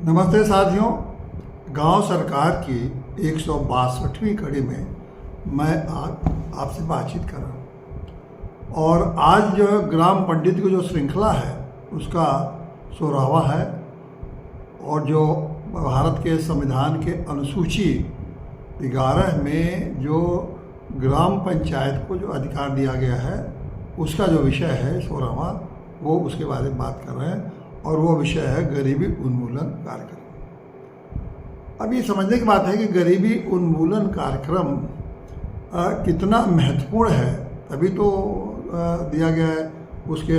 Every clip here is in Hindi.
नमस्ते साथियों। गांव सरकार की 162वीं कड़ी में मैं आज आपसे बातचीत कर रहा हूँ और आज जो ग्राम पंडित की जो श्रृंखला है उसका 16वां है और जो भारत के संविधान के अनुसूची 11 में जो ग्राम पंचायत को जो अधिकार दिया गया है उसका जो विषय है 16वां, वो उसके बारे में बात कर रहे हैं और वो विषय है गरीबी उन्मूलन कार्यक्रम। अब ये समझने की बात है कि गरीबी उन्मूलन कार्यक्रम कितना महत्वपूर्ण है, तभी तो दिया गया है उसके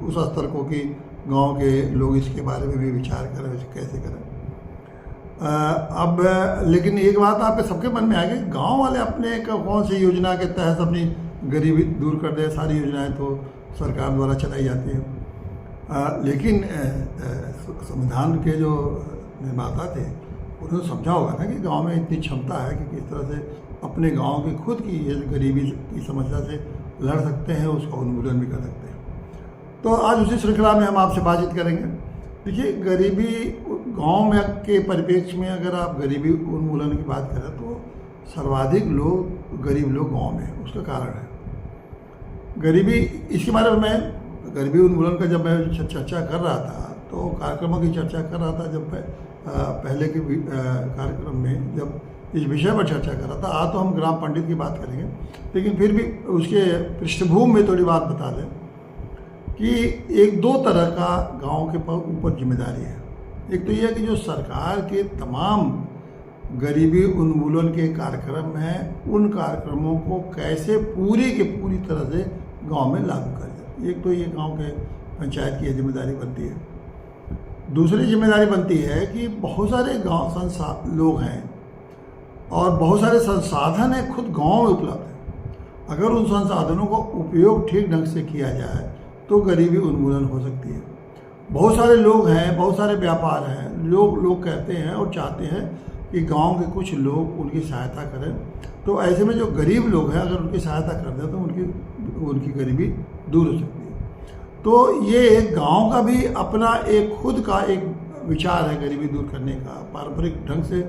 उस स्तर को कि गांव के लोग इसके बारे में भी विचार करें, इसे कैसे करें। अब लेकिन एक बात आपके सबके मन में आ गई, गांव वाले अपने कौन सी योजना के तहत अपनी गरीबी दूर कर दे। सारी योजनाएं तो सरकार द्वारा चलाई जाती हैं, लेकिन संविधान के जो निर्माता थे उन्होंने समझा होगा ना कि गांव में इतनी क्षमता है कि किस तरह से अपने गांव की खुद की ये गरीबी की समस्या से लड़ सकते हैं, उसका उन्मूलन भी कर सकते हैं। तो आज उसी श्रृंखला में हम आपसे बातचीत करेंगे। देखिए, गरीबी गांव में के परिप्रेक्ष्य में अगर आप गरीबी उन्मूलन की बात करें तो सर्वाधिक लोग गरीब लोग गाँव में हैं। उसका कारण है गरीबी। इसके बारे में मैं गरीबी उन्मूलन का जब मैं चर्चा कर रहा था तो कार्यक्रमों की चर्चा कर रहा था, जब पहले के कार्यक्रम में जब इस विषय पर चर्चा कर रहा था। आज तो हम ग्राम पंडित की बात करेंगे, लेकिन फिर भी उसके पृष्ठभूमि में थोड़ी बात बता दें कि एक दो तरह का गांव के ऊपर जिम्मेदारी है। एक तो यह है कि जो सरकार के तमाम गरीबी उन्मूलन के कार्यक्रम हैं, उन कार्यक्रमों को कैसे पूरी के पूरी तरह से गांव में लागू कर जाए। एक तो ये गांव के पंचायत की जिम्मेदारी बनती है। दूसरी जिम्मेदारी बनती है कि बहुत सारे गांव लोग हैं और बहुत सारे संसाधन हैं खुद गांव में उपलब्ध है। अगर उन संसाधनों का उपयोग ठीक ढंग से किया जाए तो गरीबी उन्मूलन हो सकती है। बहुत सारे लोग हैं, बहुत सारे व्यापार हैं, लोग कहते हैं और चाहते हैं कि गांव के कुछ लोग उनकी सहायता करें। तो ऐसे में जो गरीब लोग हैं, अगर उनकी सहायता कर दें तो उनकी गरीबी दूर हो सकती है। तो ये एक गांव का भी अपना एक खुद का एक विचार है गरीबी दूर करने का। पारंपरिक ढंग से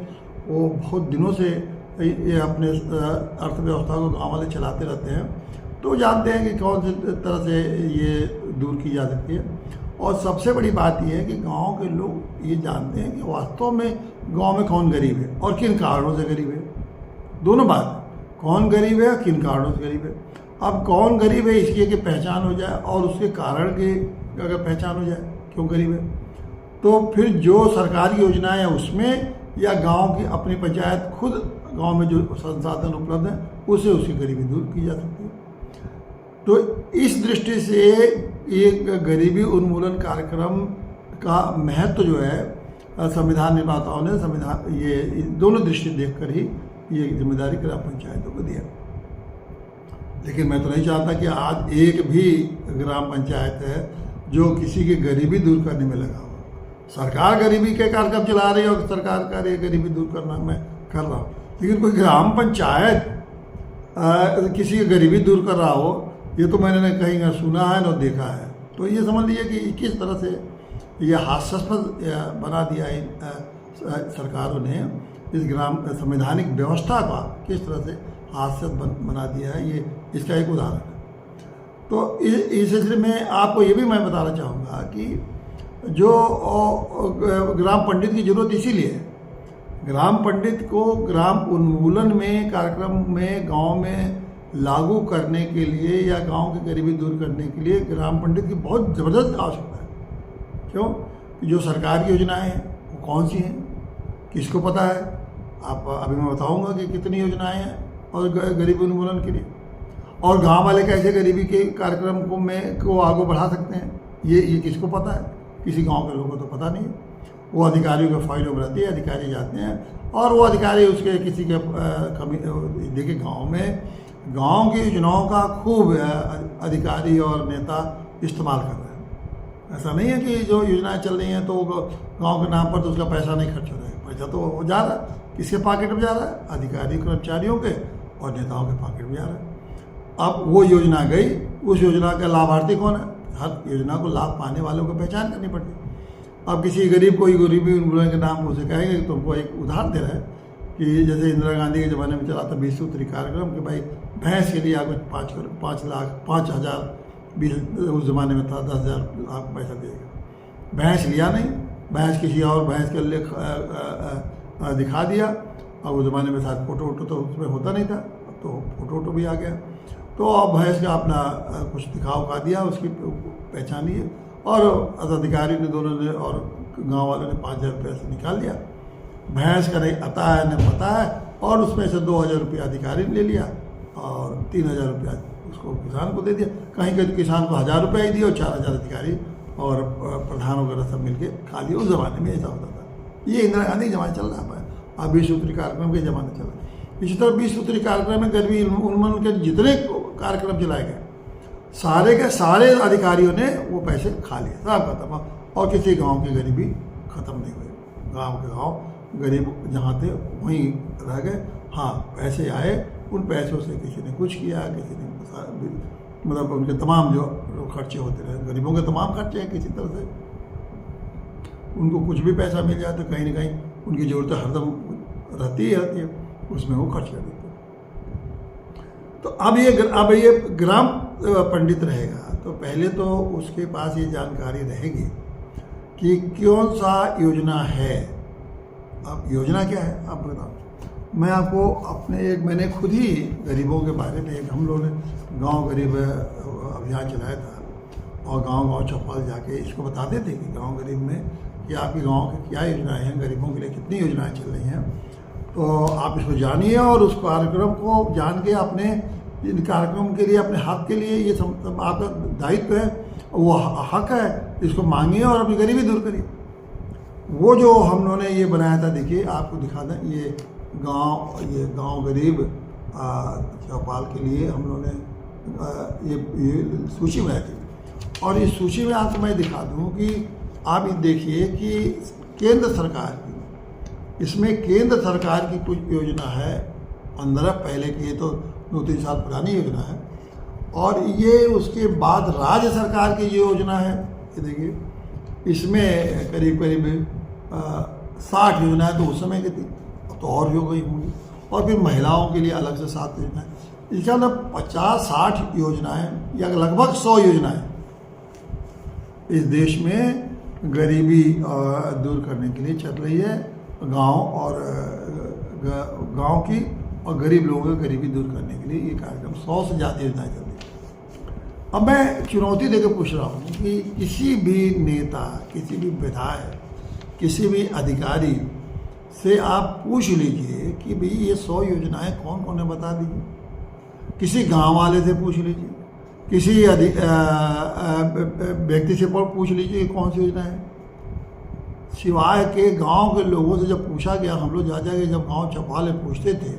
वो बहुत दिनों से ये अपने अर्थव्यवस्था को गांव वाले चलाते रहते हैं, तो जानते हैं कि कौन सी तरह से ये दूर की जा सकती है। और सबसे बड़ी बात यह है कि गांव के लोग ये जानते हैं कि वास्तव में गांव में कौन गरीब है और किन कारणों से गरीब है। दोनों बात, कौन गरीब है और किन कारणों से गरीब है। अब कौन गरीब है इसकी की पहचान हो जाए और उसके कारण की अगर पहचान हो जाए क्यों गरीब है, तो फिर जो सरकारी योजनाएं हैं उसमें या गांव की अपनी पंचायत खुद गांव में जो संसाधन उपलब्ध हैं उससे उसकी गरीबी दूर की जा सकती है। तो इस दृष्टि से एक गरीबी उन्मूलन कार्यक्रम का महत्व जो है संविधान निर्माताओं ने ये दोनों दृष्टि देखकर ही ये जिम्मेदारी ग्राम पंचायतों को दिया। लेकिन मैं तो नहीं चाहता कि आज एक भी ग्राम पंचायत है जो किसी की गरीबी दूर करने में लगा हो। सरकार गरीबी के कार्यक्रम चला रही है और सरकार का ये गरीबी दूर करना मैं कर रहा हूँ, लेकिन कोई ग्राम पंचायत किसी की गरीबी दूर कर रहा हो ये तो मैंने कहीं न सुना है न देखा है। तो ये समझ लीजिए कि किस तरह से ये हास्यास्पद बना दिया है सरकारों ने इस ग्राम संवैधानिक व्यवस्था का, किस तरह से हास्यास्पद बना दिया है। ये इसका एक उदाहरण है। तो इस सिलसिले में आपको ये भी मैं बताना चाहूँगा कि जो ग्राम पंडित की जरूरत इसीलिए है। ग्राम पंडित को ग्राम उन्मूलन में कार्यक्रम में गांव में लागू करने के लिए या गांव की गरीबी दूर करने के लिए ग्राम पंडित की बहुत ज़बरदस्त आवश्यकता है। क्यों? जो सरकारी योजनाएं हैं वो कौन सी हैं, किसको पता है? आप अभी मैं बताऊंगा कि कितनी योजनाएं हैं और गरीबी उन्मूलन के लिए, और गांव वाले कैसे गरीबी के कार्यक्रम को आगे बढ़ा सकते हैं, ये किसको पता है? किसी गांव के लोगों को तो पता नहीं है। वो अधिकारियों के फाइलों में रहती है, अधिकारी जाते हैं और वो अधिकारी उसके किसी के देखिए गांव की योजनाओं का खूब अधिकारी और नेता इस्तेमाल कर रहे हैं। ऐसा नहीं है कि जो योजनाएं चल रही हैं तो गांव के नाम पर तो उसका पैसा नहीं खर्च हो रहा है। पैसा तो जा रहा है, किसके पॉकेट में जा रहा है? अधिकारी कर्मचारियों के और नेताओं के पॉकेट में जा रहा है। अब वो योजना गई, उस योजना का लाभार्थी कौन है? हर योजना को लाभ पाने वालों को पहचान करनी पड़ती है। अब किसी गरीब को गरीबी उन्मूलन के नाम उसे कहेंगे, तुमको एक उदाहरण दे रहा है कि जैसे इंदिरा गांधी के ज़माने में चला था 20 सूत्री कार्यक्रम कि भाई भैंस के लिए आपको 5 लाख 5,000 20 उस ज़माने में था 10,000 आपको पैसा देगा। भैंस लिया नहीं, भैंस किसी और भैंस के लिए दिखा दिया। अब उस ज़माने में शायद फ़ोटो वोटो तो उसमें होता नहीं था, अब तो फ़ोटो वोटो भी आ गया। तो अब भैंस का अपना कुछ दिखाव का दिया, उसकी पहचान लिए और अधिकारी ने दोनों ने और गांव वालों ने 5,000 रुपये से निकाल लिया। भैंस का नहीं आता है न पता है, और उसमें से 2,000 रुपया अधिकारी ने ले लिया और 3,000 रुपया उसको किसान को दे दिया। कहीं कहीं किसान को 1,000 रुपया ही दिया और 4,000 अधिकारी और प्रधान वगैरह सब मिलके खा लिए। उस ज़माने में ऐसा होता था। ये इंदिरा गांधी के ज़माने चल रहा है, अब 20 सूत्री कार्यक्रम के ज़माने चल रहा है। इसी तरह 20 सूत्री कार्यक्रम में गरीबी उन्मूलन के जितने कार्यक्रम चलाए गए सारे के सारे अधिकारियों ने वो पैसे खा लिए, सब खत्म, और किसी गांव की गरीबी खत्म नहीं हुई। गांव के गांव गरीब जहाँ थे वहीं रह गए। हाँ, पैसे आए, उन पैसों से किसी ने कुछ किया, किसी ने मतलब उनके तमाम जो खर्चे होते रहे, गरीबों के तमाम खर्चे हैं किसी तरह से। उनको कुछ भी पैसा मिल जाए तो कहीं ना कहीं उनकी ज़रूरतें हरदम रहती ही रहती है, उसमें वो खर्च कर देते हैं। तो अब ये ग्राम पंडित रहेगा, तो पहले तो उसके पास ये जानकारी रहेगी कि कौन सा योजना है। अब योजना क्या है आप बताओ। मैं आपको मैंने खुद ही गरीबों के बारे में हम लोगों ने गांव गरीब अभियान चलाया था और गांव चौपाल जाके इसको बताते थे कि गांव गरीब में कि आपके गांव की क्या योजनाएं हैं, गरीबों के लिए कितनी योजनाएं चल रही हैं। तो आप इसको जानिए और उस कार्यक्रम को जान के अपने इन कार्यक्रम के लिए, अपने हक के लिए, ये सब आपका दायित्व है, वो हक है, इसको मांगिए और अपनी गरीबी दूर करिए। वो जो हम लोगों ने ये बनाया था, देखिए आपको दिखा दें, ये गांव गरीब चौपाल के लिए हम लोगों ने ये सूची बनाई थी। और इस सूची में आपको मैं दिखा दूं कि आप ये देखिए कि केंद्र सरकार की, इसमें केंद्र सरकार की कुछ योजना है 15 पहले की, ये तो 2-3 साल पुरानी योजना है। और ये उसके बाद राज्य सरकार की जो योजना है, ये देखिए इसमें करीब 60 योजनाएं तो उस समय की थी, अब तो और हो गई होंगी। और फिर महिलाओं के लिए अलग से 7 योजनाएं, इसका मतलब 50-60 योजनाएं या लगभग 100 योजनाएं इस देश में गरीबी दूर करने के लिए चल रही है। गांव की और गरीब लोगों की गरीबी दूर करने के लिए ये कार्यक्रम 100 से ज़्यादा योजनाएं चल रही है। अब मैं चुनौती देकर पूछ रहा हूँ कि किसी भी नेता, किसी भी विधायक, किसी भी अधिकारी से आप पूछ लीजिए कि भाई ये 100 योजनाएं कौन कौन है, बता दीजिए। किसी गांव वाले से पूछ लीजिए, किसी व्यक्ति से पूछ लीजिए कौन सी योजना है। सिवाय के गांव के लोगों से जब पूछा गया, हम लोग जा के जब गांव चौपाल में पूछते थे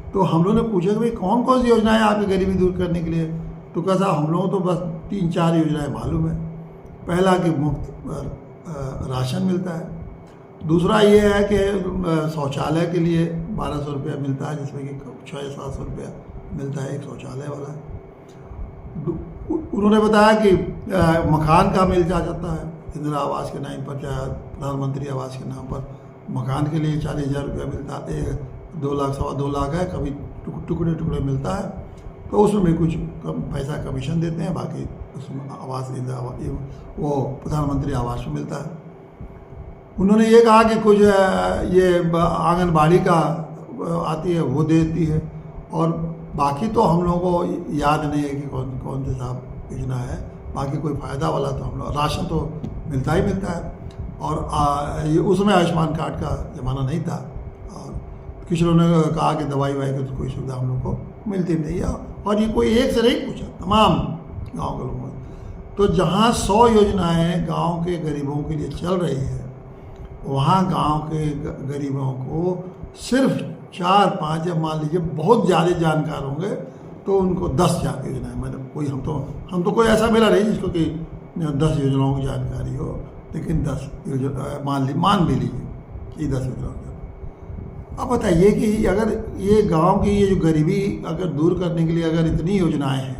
तो हम लोगों ने पूछा कि भाई कौन कौन सी योजनाएं आपकी गरीबी दूर करने के लिए, तो कैसा हम लोगों तो बस 3-4 योजनाएं मालूम है। पहला कि मुफ्त राशन मिलता है, दूसरा ये है कि शौचालय के लिए 1,200 रुपया मिलता है, जिसमें कि 600-700 रुपया मिलता है एक शौचालय वाला। उन्होंने बताया कि मकान का मिल जाता है इंदिरा आवास के नाम पर, चाहे प्रधानमंत्री आवास के नाम पर मकान के लिए 40,000 रुपया मिलता है। 2 लाख 2.25 लाख है, कभी टुकड़े मिलता है, तो उसमें भी कुछ पैसा कमीशन देते हैं, बाकी उसमें आवास वो प्रधानमंत्री आवास में मिलता है। उन्होंने ये कहा कि कुछ ये आंगनबाड़ी का आती है वो देती है, और बाकी तो हम लोगों को याद नहीं है कि कौन सी साहब योजना है। बाकी कोई फ़ायदा वाला तो हम लोग, राशन तो मिलता ही मिलता है। और ये उसमें आयुष्मान कार्ड का ज़माना नहीं था, और कुछ लोगों ने कहा कि दवाई की तो कोई सुविधा हम लोग को मिलती नहीं है। और ये कोई एक से नहीं पूछा, तमाम गाँव के लोगों ने। तो जहाँ 100 योजनाएँ गाँव के गरीबों के लिए चल रही है, वहाँ गांव के गरीबों को सिर्फ 4-5, या मान लीजिए बहुत ज़्यादा जानकार होंगे तो उनको 10 योजनाएं, मतलब कोई हम तो कोई ऐसा मिला नहीं जिसको कि 10 योजनाओं की जानकारी हो, लेकिन 10 योजना मान भी लीजिए कि 10 योजनाओं की। अब बताइए कि अगर ये गांव की ये जो गरीबी अगर दूर करने के लिए अगर इतनी योजनाएं हैं,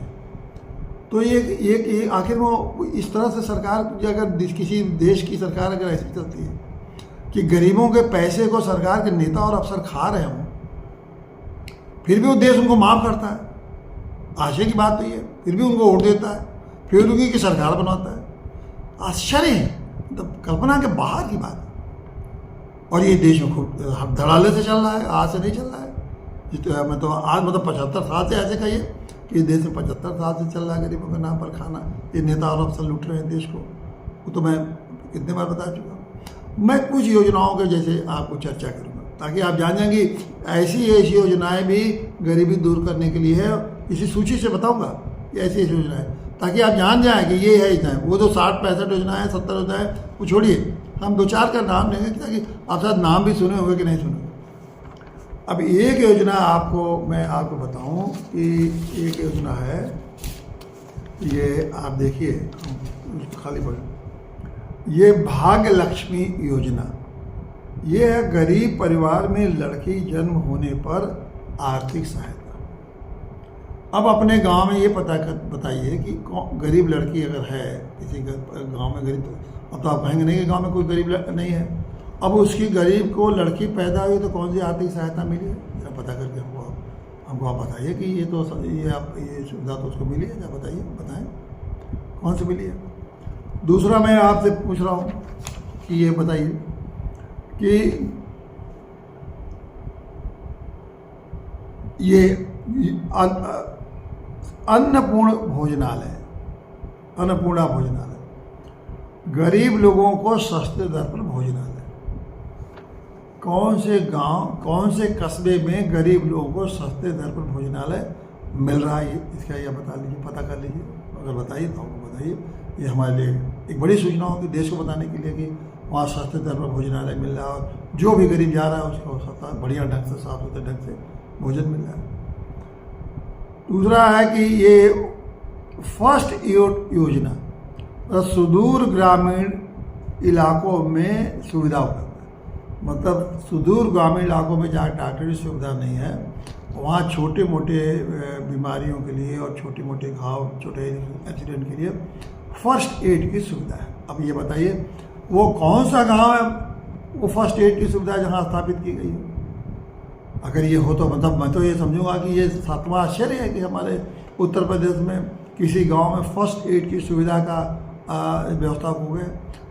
तो ये आखिर वो इस तरह से सरकार, अगर किसी देश की सरकार अगर ऐसी चलती है कि गरीबों के पैसे को सरकार के नेता और अफसर खा रहे हों, फिर भी वो देश उनको माफ़ करता है, आश्चर्य की बात तो ये, फिर भी उनको वोट देता है, फिर उनकी की सरकार बनाता है। आश्चर्य है, मतलब कल्पना के बाहर की बात। और ये देश में खूब धड़ाले से चल रहा है, आज से नहीं चल रहा है। मैं तो आज मतलब 75 साल से ऐसे कहिए कि देश में 75 साल से चल रहा है गरीबों के नाम पर खाना। ये नेता और अफसर लूट रहे हैं देश को, वो तो मैं कितने बार बता चुका हूँ। मैं कुछ योजनाओं के जैसे आपको चर्चा करूँगा ताकि आप जान जाएंगे ऐसी योजनाएं भी गरीबी दूर करने के लिए है। इसी सूची से बताऊँगा कि ऐसी योजनाएं, ताकि आप जान जाएँ कि ये है योजनाएं। वो तो 60-65 योजनाएं 70 योजनाएं वो छोड़िए, हम 2-4 का नाम लेंगे ताकि आप शायद नाम भी सुने होंगे कि नहीं सुने। अब एक योजना मैं आपको बताऊं कि एक योजना है, ये आप देखिए खाली पढ़े, ये भाग्य लक्ष्मी योजना। ये है गरीब परिवार में लड़की जन्म होने पर आर्थिक सहायता। अब अपने गांव में ये बताइए कि गरीब लड़की अगर है किसी गांव में गरीब, अब तो आप कहेंगे नहीं कि गांव में कोई गरीब नहीं है। अब उसकी गरीब को लड़की पैदा हुई तो कौन सी आर्थिक सहायता मिली है, जरा पता करके हमको आप बताइए कि ये सुविधा तो उसको मिली है, क्या बताएं कौन सी मिली है। दूसरा मैं आपसे पूछ रहा हूँ कि ये बताइए कि ये अन्नपूर्णा भोजनालय, गरीब लोगों को सस्ते दर पर भोजनालय, कौन से गांव, कौन से कस्बे में गरीब लोगों को सस्ते दर पर भोजनालय मिल रहा है, इसका यह बता लीजिए, पता कर लीजिए। अगर बताइए तो हमको बताइए। ये हमारे लिए एक बड़ी सूचना होगी देश को बताने के लिए कि वहाँ सस्ते दर पर भोजनालय मिल रहा है और जो भी गरीब जा रहा है उसको सस्ता बढ़िया ढंग से साफ सुथरे ढंग से भोजन मिल रहा है। दूसरा है कि ये फर्स्ट एड योजना, सुदूर ग्रामीण इलाकों में सुविधा उपलब्ध है। मतलब सुदूर ग्रामीण इलाकों में जहाँ डॉक्टर की सुविधा नहीं है, वहाँ छोटे मोटे बीमारियों के लिए और छोटे मोटे घाव, छोटे एक्सीडेंट के लिए फर्स्ट एड की सुविधा है। अब ये बताइए वो कौन सा गांव है वो फर्स्ट एड की सुविधा जहाँ स्थापित की गई है। अगर ये हो तो मतलब मैं तो ये समझूंगा कि ये 7वां आश्चर्य है कि हमारे उत्तर प्रदेश में किसी गांव में फर्स्ट एड की सुविधा का व्यवस्था हो गया।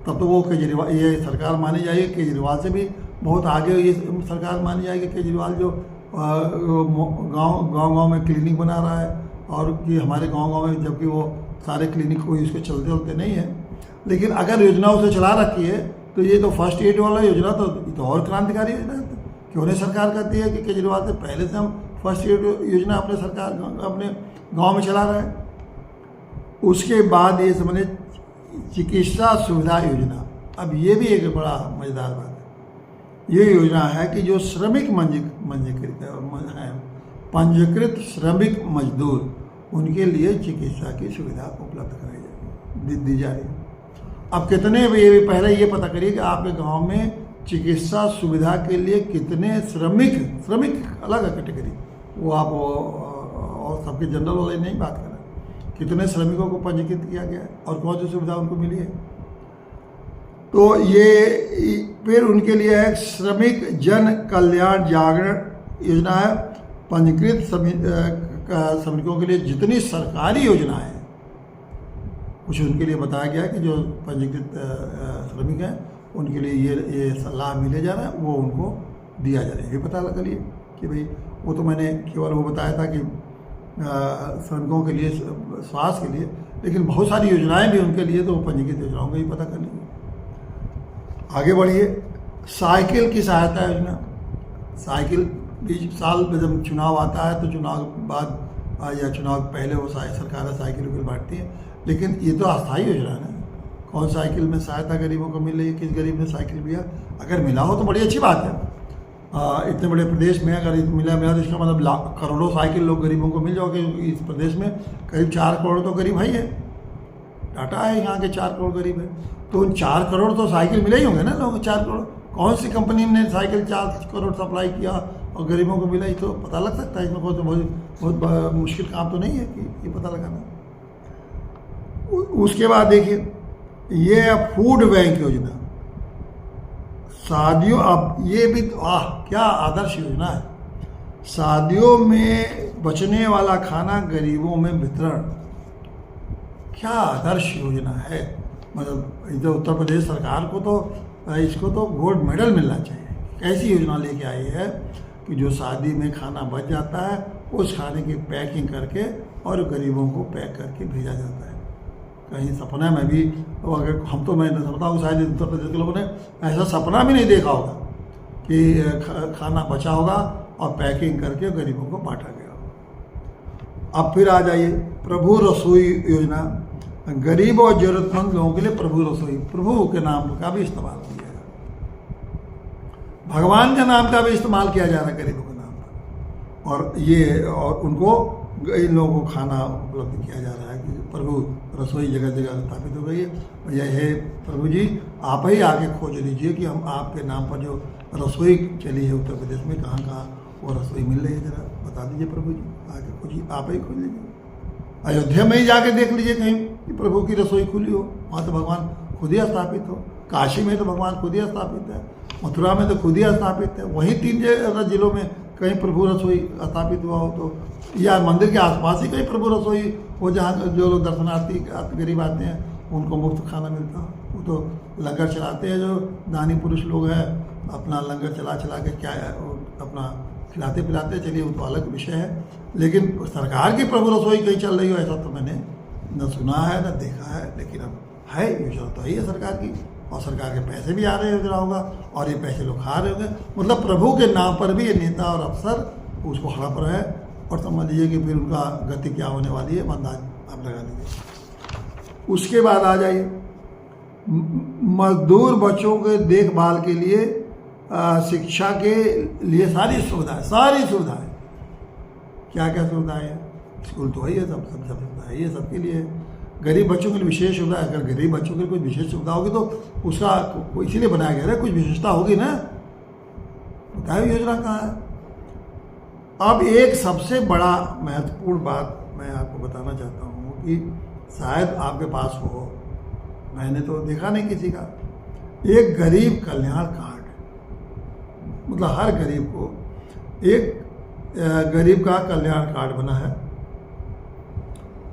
तब तो वो केजरीवाल, ये सरकार मानी जाएगी केजरीवाल से भी बहुत आगे ये सरकार मानी जाएगी। केजरीवाल जो गांव में क्लिनिक बना रहा है और कि हमारे गांव में, जबकि वो सारे क्लिनिक कोई उसके चलते नहीं है, लेकिन अगर योजना उसे चला रखी है तो ये तो फर्स्ट एड वाला योजना तो और क्रांतिकारी योजना है। क्यों नहीं सरकार कहती है कि केजरीवाल से पहले से हम फर्स्ट एड योजना अपने गाँव में चला रहे हैं। उसके बाद ये समझे चिकित्सा सुविधा योजना। अब ये भी एक बड़ा मज़ेदार बात है। ये योजना है कि जो श्रमिक पंजीकृत श्रमिक मजदूर, उनके लिए चिकित्सा की सुविधा उपलब्ध कराई दी जा रही है। अब कितने ये पहले ये पता करिए कि आपके गांव में चिकित्सा सुविधा के लिए कितने श्रमिक अलग है कैटेगरी, वो आप और सबके जनरल वाले नहीं बात कर रहे, कितने श्रमिकों को पंजीकृत किया गया है और कौन सी सुविधा उनको मिली है। तो ये फिर उनके लिए है श्रमिक जन कल्याण जागरण योजना है। पंजीकृत श्रमिकों के लिए जितनी सरकारी योजनाएं हैं कुछ उनके लिए बताया गया है कि जो पंजीकृत श्रमिक हैं उनके लिए ये सलाह मिले जा रहा है, वो उनको दिया जा रहा है। ये पता लगा लिए कि भाई वो तो मैंने केवल वो बताया था कि श्रमिकों के लिए स्वास्थ्य के लिए, लेकिन बहुत सारी योजनाएं भी उनके लिए, तो पंजीकृत योजनाओं का ही पता कर लीजिए। आगे बढ़िए, साइकिल की सहायता योजना। साइकिल बीच साल में जब चुनाव आता है तो चुनाव बाद या चुनाव पहले वो सरकार साइकिल बांटती है, लेकिन ये तो अस्थायी योजना है ना। कौन साइकिल में सहायता गरीबों को मिल रही है, किस गरीब ने साइकिल लिया, अगर मिला हो तो बड़ी अच्छी बात है। इतने बड़े प्रदेश में अगर मिला तो इसका मतलब करोड़ों साइकिल लोग गरीबों को मिल जाओगे। इस प्रदेश में करीब 4 करोड़ तो गरीब है, डाटा है यहाँ के 4 करोड़ गरीब है, तो उन 4 करोड़ तो साइकिल मिले ही होंगे ना लोग। 4 करोड़ कौन सी कंपनी ने साइकिल 4 करोड़ सप्लाई किया और गरीबों को मिला, ये तो पता लग सकता है। इसमें बहुत मुश्किल काम तो नहीं है कि ये पता लगाना। उसके बाद देखिए, ये है फूड बैंक योजना। शादियों, अब ये भी क्या आदर्श योजना है। शादियों में बचने वाला खाना गरीबों में वितरण, क्या आदर्श योजना है। मतलब इधर उत्तर प्रदेश सरकार को तो इसको तो गोल्ड मेडल मिलना चाहिए। ऐसी योजना लेके आई है कि जो शादी में खाना बच जाता है उस खाने की पैकिंग करके और गरीबों को पैक करके भेजा जाता है। कहीं सपना में भी, तो अगर हम तो मैं समझता हूँ शायद उत्तर प्रदेश के लोगों ने ऐसा सपना भी नहीं देखा होगा कि खाना बचा होगा और पैकिंग करके गरीबों को बांटा गया होगा। अब फिर आ जाइए प्रभु रसोई योजना। गरीब और जरूरतमंद लोगों के लिए प्रभु रसोई, प्रभु के नाम का भी इस्तेमाल किया जा रहा है, भगवान के नाम का भी इस्तेमाल किया जा रहा है गरीबों के नाम पर। और उनको, इन लोगों को खाना उपलब्ध किया जा रहा है कि प्रभु रसोई जगह जगह स्थापित हो गई है। भैया हे प्रभु जी, आप ही आके खोज लीजिए कि हम आपके नाम पर जो रसोई चली है उत्तर प्रदेश में, कहाँ कहाँ वो रसोई मिल रही है, जरा बता दीजिए प्रभु जी, आके खोजिए, आप ही खोज लीजिए। अयोध्या में ही जाके देख लीजिए कहीं कि प्रभु की रसोई खुली हो, वहाँ तो भगवान खुद ही स्थापित हो। काशी में तो भगवान खुद ही स्थापित है, मथुरा में तो खुद ही स्थापित है। वहीं 3 जिलों में कहीं प्रभु रसोई स्थापित हुआ हो तो, या मंदिर के आसपास ही कहीं प्रभु रसोई हो जहाँ जो लोग दर्शनार्थी गरीब आते हैं उनको मुफ्त खाना मिलता हो। वो तो लंगर चलाते हैं, जो दानी पुरुष लोग हैं अपना लंगर चला के क्या है अपना खिलाते पिलाते, चलिए वो तो अलग विषय है। लेकिन सरकार की प्रभु रसोई कहीं चल रही हो ऐसा तो मैंने न सुना है न देखा है। लेकिन अब है, योजना तो है सरकार की, और सरकार के पैसे भी आ रहे योजना होगा और ये पैसे लोग खा रहे होंगे। मतलब प्रभु के नाम पर भी ये नेता और अफसर उसको हड़प रहे हैं। और समझ लीजिए कि फिर उनका गति क्या होने वाली है, अंदाज आप लगा लीजिए। उसके बाद आ जाइए मजदूर बच्चों के देखभाल के लिए, शिक्षा के लिए सारी सुविधाएं। क्या क्या सुविधाएं हैं, स्कूल तो है, सब सुविधा है, ये सबके लिए। गरीब बच्चों के लिए विशेष सुविधा। अगर गरीब बच्चों के लिए कोई विशेष सुविधा होगी तो उसका इसीलिए बनाया गया है, कुछ विशेषता होगी ना, बताइए योजना कहाँ है। अब एक सबसे बड़ा महत्वपूर्ण बात मैं आपको बताना चाहता हूँ कि शायद आपके पास हो, मैंने तो देखा नहीं किसी का, एक गरीब कल्याण कार्ड। मतलब हर गरीब को एक गरीब का कल्याण कार्ड बना है,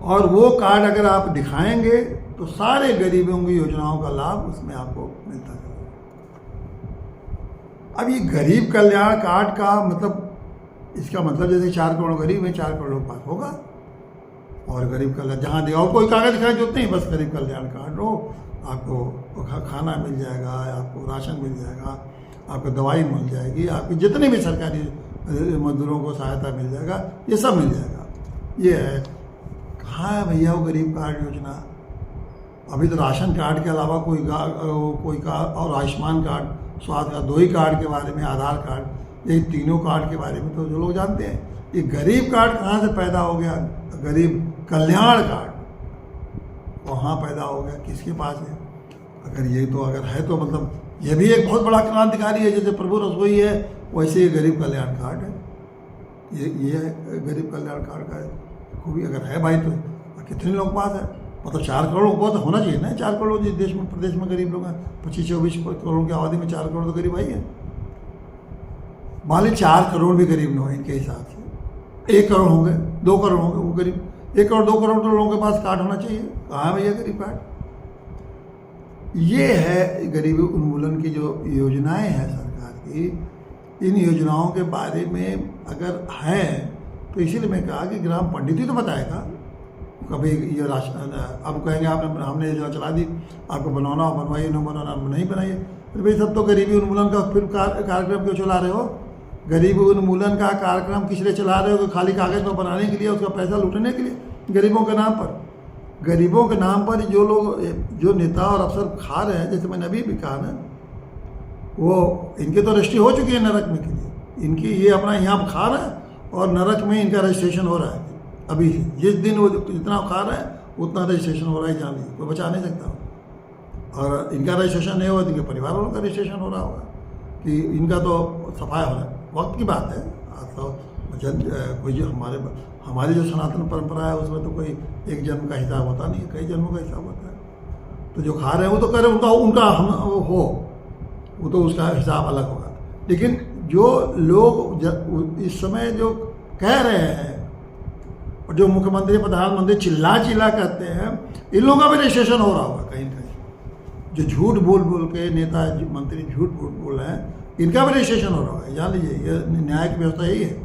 और वो कार्ड अगर आप दिखाएंगे तो सारे गरीबों की योजनाओं का लाभ उसमें आपको मिलता है। अब ये गरीब कल्याण कार्ड का मतलब, इसका मतलब जैसे 4 करोड़ गरीब है, 4 करोड़ के पास होगा, और गरीब कल्याण जहाँ दिया और कोई कागज दिखाई जरूरत नहीं, बस गरीब कल्याण कार्ड हो, आपको खाना मिल जाएगा, आपको राशन मिल जाएगा, आपको दवाई मिल जाएगी, आपकी जितने भी सरकारी मजदूरों को सहायता मिल जाएगा, ये सब मिल जाएगा। ये है, कहाँ है भैया वो गरीब कार्ड योजना। अभी तो राशन कार्ड के अलावा कोई कार्ड और आयुष्मान कार्ड, स्वास्थ्य का 2 ही कार्ड के बारे में, आधार कार्ड, ये तीनों कार्ड के बारे में तो जो लोग जानते हैं। ये गरीब कार्ड कहाँ से पैदा हो गया, गरीब कल्याण कार्ड वहाँ पैदा हो गया, किसके पास है। अगर ये तो अगर है तो मतलब ये भी एक बहुत बड़ा क्रांतिकारी है। जैसे प्रभु रसोई है वैसे ये गरीब कल्याण कार्ड है, ये गरीब कल्याण कार्ड का खूबी। अगर है भाई तो कितने लोग पास है, मतलब 4 करोड़ ऊपर तो होना चाहिए ना। 4 करोड़ जिस देश में प्रदेश में गरीब लोग हैं, 25-24 करोड़ की आबादी में 4 करोड़ तो गरीब आई है। मान ली 4 करोड़ भी गरीब न हो इनके हिसाब से, 1 करोड़ होंगे, 2 करोड़ होंगे वो गरीब, 1 करोड़ 2 करोड़ तो लोगों के पास कार्ड होना चाहिए। कहाँ है भैया गरीब कार्ड। ये है गरीबी उन्मूलन की जो योजनाएं हैं सरकार की। इन योजनाओं के बारे में अगर है तो इसीलिए मैं कहा कि ग्राम पंडित ही तो बताएगा। कभी ये राशन, अब कहेंगे आपने हमने योजना चला दी, आपको बनवाना हो बनवाइए, न बनवाना नहीं बनाइए। फिर भाई सब तो गरीबी उन्मूलन का फिर कार्यक्रम क्यों चला रहे हो। गरीबी उन्मूलन का कार्यक्रम किस लिए चला रहे हो कि खाली कागज पर बनाने के लिए, उसका पैसा लूटने के लिए, गरीबों के नाम पर। गरीबों के नाम पर जो लोग, जो नेता और अफसर खा रहे हैं, जैसे मैंने अभी भी कहा ना, वो इनके तो रजिस्ट्री हो चुकी है नरक में के लिए, इनकी ये अपना यहाँ खा रहे हैं और नरक में इनका रजिस्ट्रेशन हो रहा है। अभी जिस दिन वो जितना खा रहे हैं उतना रजिस्ट्रेशन हो रहा है, जान लीजिए, कोई बचा नहीं सकता। और इनका रजिस्ट्रेशन नहीं हुआ तो इनके परिवार वालों का रजिस्ट्रेशन हो रहा होगा कि इनका तो सफाया हो रहा है। वक्त की बात है, कोई जो हमारी जो सनातन परंपरा है उसमें तो कोई एक जन्म का हिसाब होता नहीं है, कई जन्मों का हिसाब होता है। तो जो खा रहे हैं वो तो कर रहे हैं, उनका उनका हम वो तो उसका हिसाब अलग होगा। लेकिन जो लोग इस समय जो कह रहे हैं और जो मुख्यमंत्री प्रधानमंत्री चिल्ला कहते हैं, इन लोगों का भी रजिस्ट्रेशन हो रहा होगा कहीं ना कहीं। जो झूठ बोल के नेता मंत्री झूठ बोल रहे हैं, इनका भी रजिस्ट्रेशन हो रहा होगा। जान लीजिए, ये न्याय की व्यवस्था यही है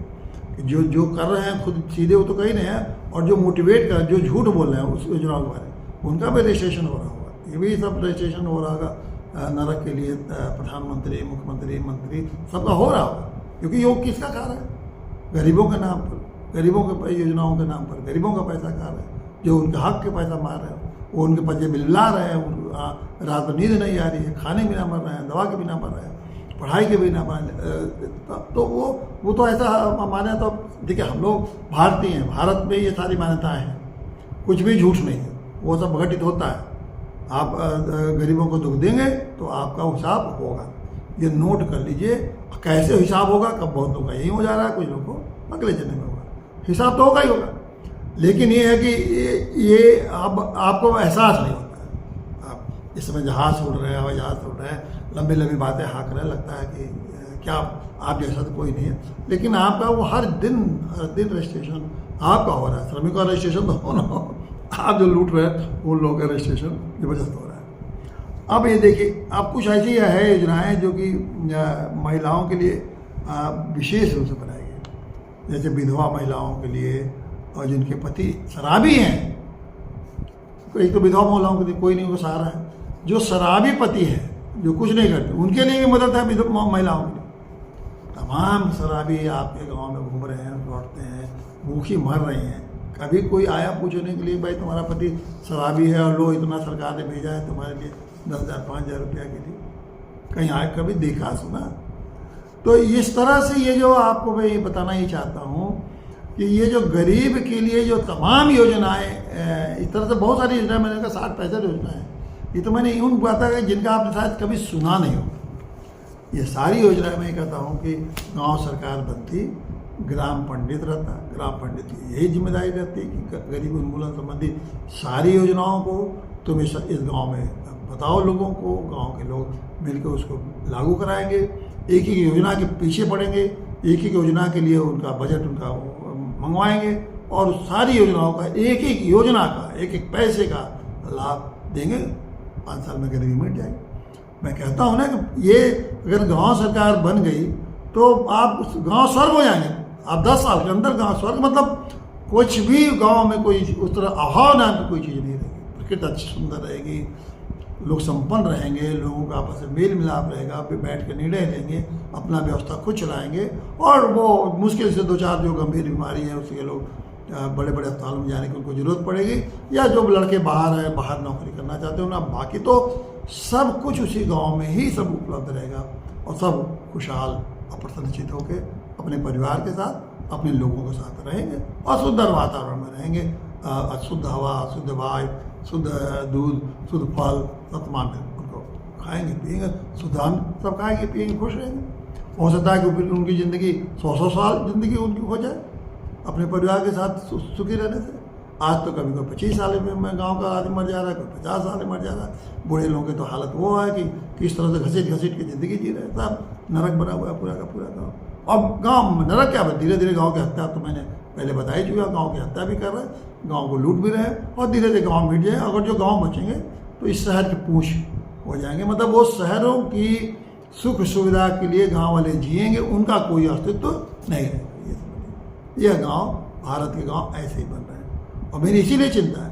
कि जो कर रहे हैं खुद सीधे वो तो कहीं नहीं है, और जो मोटिवेट कर जो झूठ बोल रहे हैं उस योजनाओं के बारे में, उनका भी रजिस्ट्रेशन हो रहा होगा। ये भी सब रजिस्ट्रेशन हो रहा होगा नरक के लिए। प्रधानमंत्री, मुख्यमंत्री, मंत्री सबका हो रहा होगा, क्योंकि ये किसका खा रहा है? गरीबों के नाम पर, गरीबों के योजनाओं के नाम पर गरीबों का पैसा खा रहे हैं। जो उनके हक के पैसा मार रहे हैं, वो उनके पैसे मिला रहे हैं, रात में नींद नहीं आ रही है, खाने बिना मर रहे हैं, दवा के बिना मर रहे हैं, पढ़ाई के बिना मर रहे हैं। तो वो तो ऐसा माने। तो देखिए, हम लोग भारतीय हैं, भारत में ये सारी मान्यताएँ हैं, कुछ भी झूठ नहीं है, वो सब घटित होता है। आप गरीबों को दुख देंगे तो आपका हिसाब होगा। ये नोट कर लीजिए, कैसे हिसाब होगा, कब बहुत लोग का यही हो जा रहा है, कुछ लोग को अगले जन्म में होगा, हिसाब तो होगा ही होगा। लेकिन ये है कि ये अब आपको एहसास नहीं होता है। आप इस समय जहाज उड़ रहे हैं, हवाई जहाज उड़ रहे हैं, लंबी लंबी बातें हाँक रहे हैं, लगता है कि क्या आप जैसा तो कोई नहीं है। लेकिन आपका वो हर दिन रजिस्ट्रेशन आपका हो रहा है। श्रमिक का रजिस्ट्रेशन तो होना हो, आप जो लूट रहे हैं उन लोगों का रजिस्ट्रेशन जबरदस्त हो रहा है। अब ये देखिए, अब कुछ ऐसी है योजनाएँ जो कि महिलाओं के लिए विशेष रूप से बनाई गई, जैसे विधवा महिलाओं के लिए, और जिनके पति शराबी हैं। एक तो विधवा महिलाओं के लिए कोई नहीं, उनको सहारा है। जो शराबी पति है, जो कुछ नहीं करते, उनके लिए भी मदद है विधवा महिलाओं के लिए। तमाम शराबी आपके गांव में घूम रहे हैं, लौटते हैं, भूखी मर रही हैं। कभी कोई आया पूछने के लिए, भाई तुम्हारा पति शराबी है और लो इतना सरकार ने भेजा है तुम्हारे लिए 10,000 5,000 रुपया के लिए, कहीं आए कभी देखा सुना? तो इस तरह से ये जो आपको मैं ये बताना ही चाहता हूँ कि ये जो गरीब के लिए जो तमाम योजनाएं, इस तरह से बहुत सारी योजनाएं, मैंने कहा 60-65 योजनाएं, ये तो मैंने उन बात है जिनका आपने शायद कभी सुना नहीं हो। ये सारी योजनाएं मैं कहता हूँ कि गांव सरकार बनती, ग्राम पंडित रहता, ग्राम पंडित की यही जिम्मेदारी रहती कि गरीब उन्मूलन संबंधी सारी योजनाओं को तुम इस गाँव में बताओ लोगों को, गाँव के लोग मिलकर उसको लागू कराएंगे। एक ही योजना के पीछे पड़ेंगे, एक ही योजना के लिए उनका बजट उनका मंगवाएंगे, और सारी योजनाओं का एक योजना का एक पैसे का लाभ देंगे। 5 साल में गरीबी मिट जाएगी। मैं कहता हूँ ना कि ये अगर गांव सरकार बन गई तो आप उस गांव स्वर्ग हो जाएंगे। आप 10 साल के अंदर गांव स्वर्ग, मतलब कुछ भी गांव में कोई उस तरह अभाव नाम की कोई चीज़ नहीं रहेगी। प्रकृति अच्छी सुंदर रहेगी, लोग संपन्न रहेंगे, लोगों का आपस में मेल मिलाप रहेगा, फिर बैठ के निर्णय लेंगे, अपना व्यवस्था खुद चलाएंगे। और वो मुश्किल से 2-4 जो गंभीर बीमारी है उसके लोग बड़े बड़े अस्पतालों में जाने की उनको जरूरत पड़ेगी, या जो लड़के बाहर नौकरी करना चाहते हो ना, बाकी तो सब कुछ उसी गांव में ही सब उपलब्ध रहेगा, और सब खुशहाल और प्रसन्नचित होकर अपने परिवार के साथ, अपने लोगों के साथ रहेंगे, और शुद्ध वातावरण में रहेंगे। शुद्ध हवा, शुद्ध वायु, शुद्ध दूध, शुद्ध फल सब तमाम उनको खाएंगे पिएंगे, शुद्ध अन्न सब खाएंगे पिएंगे, खुश रहेंगे। हो सकता है कि फिर उनकी ज़िंदगी 100 साल ज़िंदगी उनकी हो जाए अपने परिवार के साथ सुखी रहने से। आज तो कभी कोई 25 साल में गांव का आदमी मर जा रहा है, कोई 50 साल में मर जा रहा है। बूढ़े लोगों की तो हालत वो है कि किस तरह से घसीट के ज़िंदगी जी रहे हैं। सब नरक बना हुआ है पूरा का पूरा गाँव। अब गाँव नरक क्या है, धीरे धीरे गाँव की हत्या तो मैंने पहले बता ही चुका, गाँव की हत्या भी कर रहे हैं, गाँव को लूट भी रहे हैं, और धीरे धीरे गाँव मिट जाए। अगर जो गाँव बचेंगे तो इस शहर की पूंछ हो जाएंगे, मतलब वो शहरों की सुख सुविधा के लिए गाँव वाले जिएंगे, उनका कोई अस्तित्व नहीं रहेगा। यह गाँव, भारत के गांव ऐसे ही बन रहे हैं, और मेरी इसीलिए चिंता है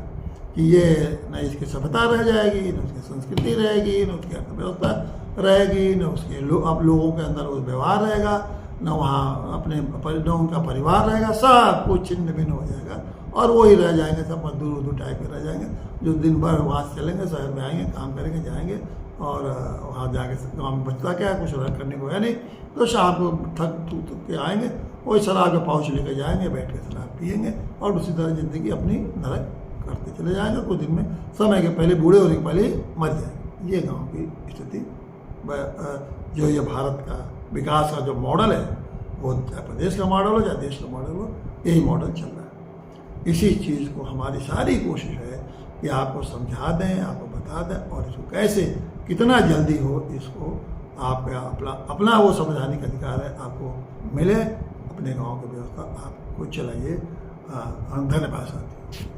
कि ये न इसकी सभ्यता रह जाएगी, न उसकी संस्कृति रहेगी, न उसकी अर्थव्यवस्था रहेगी, न उसके अब लोगों के अंदर वो व्यवहार रहेगा, न वहाँ अपने न उनका परिवार रहेगा, सब कुछ छिन्न भिन्न हो जाएगा, और वही रह जाएंगे सब मजदूर टाइप के रह जाएंगे, जो दिन भर वहाँ से चलेंगे, शहर में आएंगे, काम करेंगे, जाएंगे, और वहाँ जाके गाँव में बचता क्या है, कुछ करने को है नहीं, तो शाम को थक के आएंगे, वही शराब के पाउच लेकर जाएंगे, बैठ के शराब पिएंगे, और उसी तरह ज़िंदगी अपनी नरक करते चले जाएंगे। कुछ दिन में समय के पहले बूढ़े होने के पहले ही मर जाएंगे। ये गांव की स्थिति, जो ये भारत का विकास का जो मॉडल है, वो चाहे प्रदेश का मॉडल हो चाहे देश का मॉडल हो, यही मॉडल चल रहा है। इसी चीज़ को हमारी सारी कोशिश है कि आपको समझा दें, आपको बता दें और इसको कैसे कितना जल्दी हो इसको आपका अपना वो समझाने का अधिकार है, आपको मिले, अपने गांव की व्यवस्था आपको चलाइए। धन्यवाद साथी।